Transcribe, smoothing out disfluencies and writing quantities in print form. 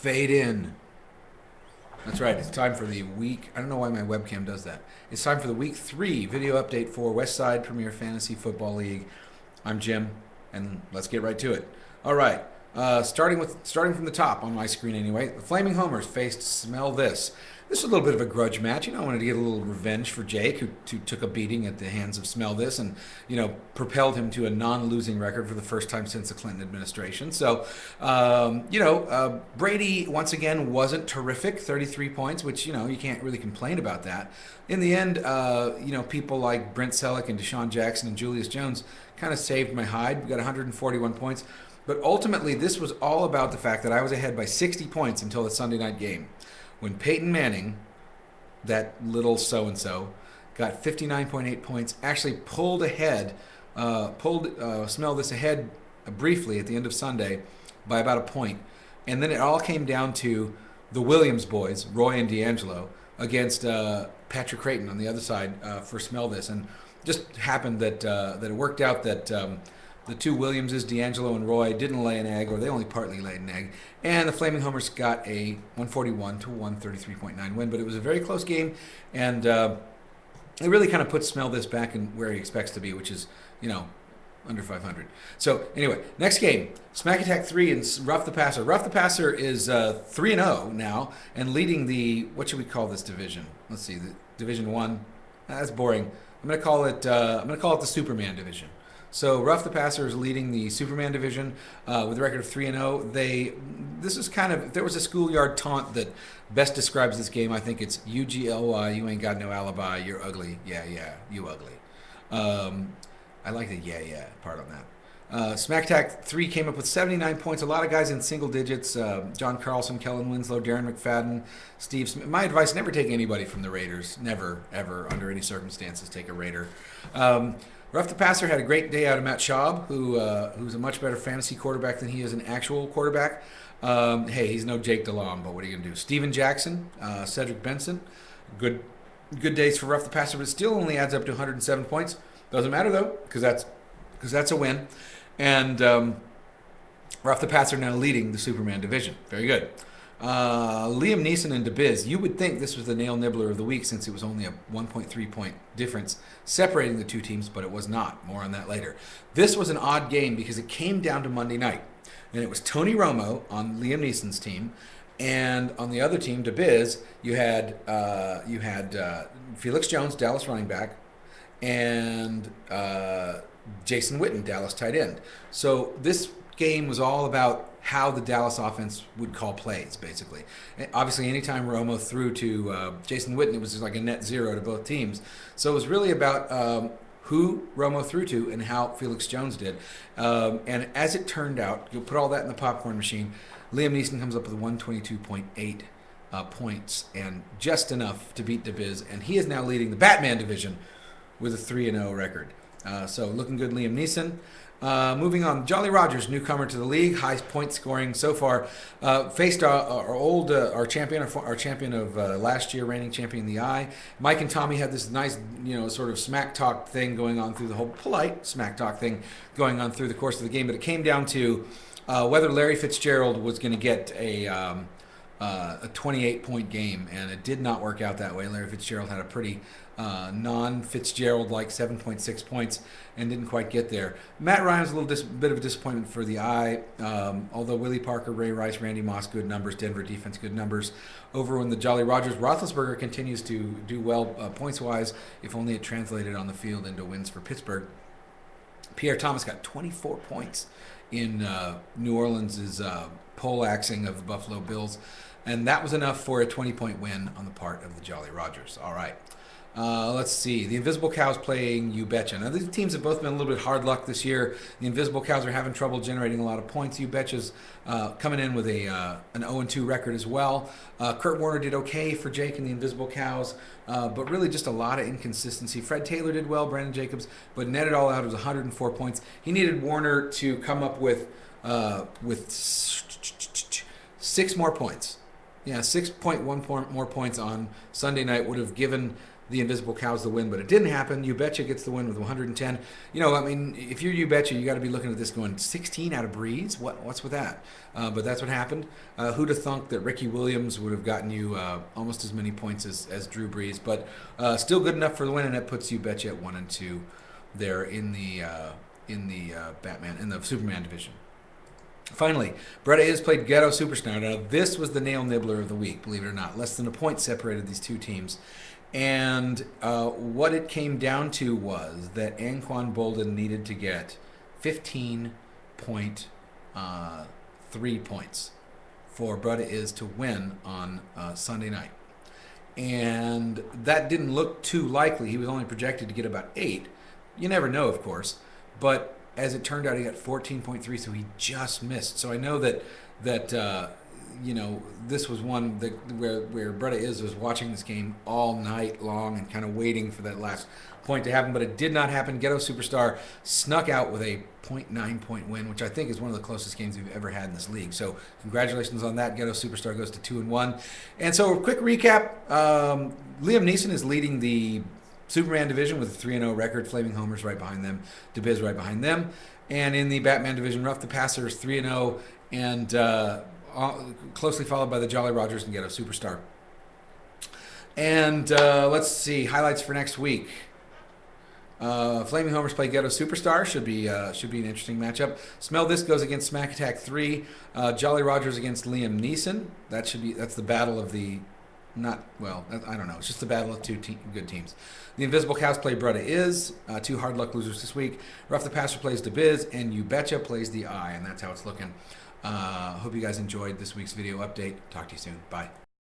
Fade in. That's right. It's time for the week. I don't know why my webcam does that. It's time for the week 3 video update for Westside Premier Fantasy Football League. I'm Jim, and let's get right to it. All right. Starting from the top on my screen anyway. The Flaming Homers faced Smell This. This was a little bit of a grudge match. I wanted to get a little revenge for Jake, who took a beating at the hands of Smell This, and propelled him to a non-losing record for the first time since the Clinton administration. So, Brady once again wasn't terrific. 33 points, which you can't really complain about that. In the end, people like Brent Selleck and Deshaun Jackson and Julius Jones kind of saved my hide. We got 141 points. But ultimately, this was all about the fact that I was ahead by 60 points until the Sunday night game, when Peyton Manning, that little so-and-so, got 59.8 points, actually pulled Smell This ahead briefly at the end of Sunday by about a point. And then it all came down to the Williams boys, Roy and D'Angelo, against Patrick Creighton on the other side for Smell This. And just happened that it worked out that the two Williamses, D'Angelo and Roy, didn't lay an egg, or they only partly laid an egg. And the Flaming Homers got a 141 to 133.9 win. But it was a very close game, and it really kind of puts Smell This back in where he expects to be, which is, under 500. So anyway, next game, Smack Attack 3 and Rough the Passer. Rough the Passer is 3-0 now and leading the, what should we call this division? Let's see, the Division 1. That's boring. I'm going to call it the Superman division. So Rough the Passer is leading the Superman division with a record of 3-0. This is kind of, if there was a schoolyard taunt that best describes this game, I think it's UGLY, you ain't got no alibi, you're ugly. Yeah, you ugly. I like the yeah part on that. Smack Attack 3 came up with 79 points. A lot of guys in single digits. John Carlson, Kellen Winslow, Darren McFadden, Steve Smith. My advice, never take anybody from the Raiders. Never, ever, under any circumstances, take a Raider. Rough the Passer had a great day out of Matt Schaub, who's a much better fantasy quarterback than he is an actual quarterback. Hey, he's no Jake DeLong, but what are you going to do? Steven Jackson, Cedric Benson, good days for Rough the Passer, but it still only adds up to 107 points. Doesn't matter, though, because that's a win. And Rough the Passer now leading the Superman division. Very good. Liam Neeson and DeBiz. You would think this was the nail nibbler of the week, since it was only a 1.3 point difference separating the two teams, but it was not. More on that later. This was an odd game because it came down to Monday night, and it was Tony Romo on Liam Neeson's team, and on the other team, DeBiz, you had Felix Jones, Dallas running back, and Jason Witten, Dallas tight end. So this game was all about how the Dallas offense would call plays, basically. And obviously, anytime Romo threw to Jason Witten, it was just like a net zero to both teams. So it was really about who Romo threw to and how Felix Jones did. And as it turned out, you'll put all that in the popcorn machine, Liam Neeson comes up with 122.8 points, and just enough to beat DeBiz. And he is now leading the Batman division with a 3-0 record. So looking good, Liam Neeson. Moving on, Jolly Rogers, newcomer to the league, highest point scoring so far, faced our champion of last year, reigning champion, the Eye. Mike and Tommy had this nice, sort of smack talk thing going on through the whole, polite smack talk thing going on through the course of the game, but it came down to whether Larry Fitzgerald was going to get a 28-point game, and it did not work out that way. Larry Fitzgerald had a pretty non-Fitzgerald-like 7.6 points and didn't quite get there. Matt Ryan was a little bit of a disappointment for the Eye, although Willie Parker, Ray Rice, Randy Moss, good numbers. Denver defense, good numbers. Over in the Jolly Rogers, Roethlisberger continues to do well points-wise, if only it translated on the field into wins for Pittsburgh. Pierre Thomas got 24 points in New Orleans' poleaxing of the Buffalo Bills, and that was enough for a 20-point win on the part of the Jolly Rogers. All right. Let's see. The Invisible Cows playing You Betcha. Now, these teams have both been a little bit hard luck this year. The Invisible Cows are having trouble generating a lot of points. You Betcha's coming in with an 0-2 record as well. Kurt Warner did okay for Jake and the Invisible Cows, but really just a lot of inconsistency. Fred Taylor did well, Brandon Jacobs, but netted all out, it was 104 points. He needed Warner to come up with 6 more points. Yeah, 6.1 more points on Sunday night would have given the Invisible Cows the win, but it didn't happen. You Betcha gets the win with 110. You know, I mean, if you're You Betcha, you got to be looking at this going 16 out of Breeze. What's with that? But that's what happened. Who'd have thunk that Ricky Williams would have gotten you almost as many points as Drew Brees, but still good enough for the win, and it puts You Betcha at 1 and 2 there in the Superman division. Finally, Bretta Is played Ghetto Superstar. Now, this was the nail nibbler of the week, believe it or not. Less than a point separated these two teams. And what it came down to was that Anquan Bolden needed to get 15.3 points for Bretta Is to win on Sunday night. And that didn't look too likely. He was only projected to get about 8. You never know, of course. But as it turned out, he got 14.3, so he just missed. So I know that you know, this was one that where Bretta Is was watching this game all night long and kind of waiting for that last point to happen, but it did not happen. Ghetto Superstar snuck out with a 0.9 point win, which I think is one of the closest games we've ever had in this league. So congratulations on that. Ghetto Superstar goes to 2-1. And so a quick recap, Liam Neeson is leading the Superman division with a 3-0 record. Flaming Homer's right behind them. DeBiz right behind them. And in the Batman division, Ruff the Passer is 3-0 and closely followed by the Jolly Rogers and Ghetto Superstar. And let's see, highlights for next week. Flaming Homers play Ghetto Superstar. Should be an interesting matchup. Smell This goes against Smack Attack 3. Jolly Rogers against Liam Neeson. That's the battle of the... I don't know. It's just the battle of two good teams. The Invisible Cows play Bretta Is. 2 hard luck losers this week. Ruff the Passer plays DeBiz, and You Betcha plays the Eye, and that's how it's looking. Hope you guys enjoyed this week's video update. Talk to you soon. Bye.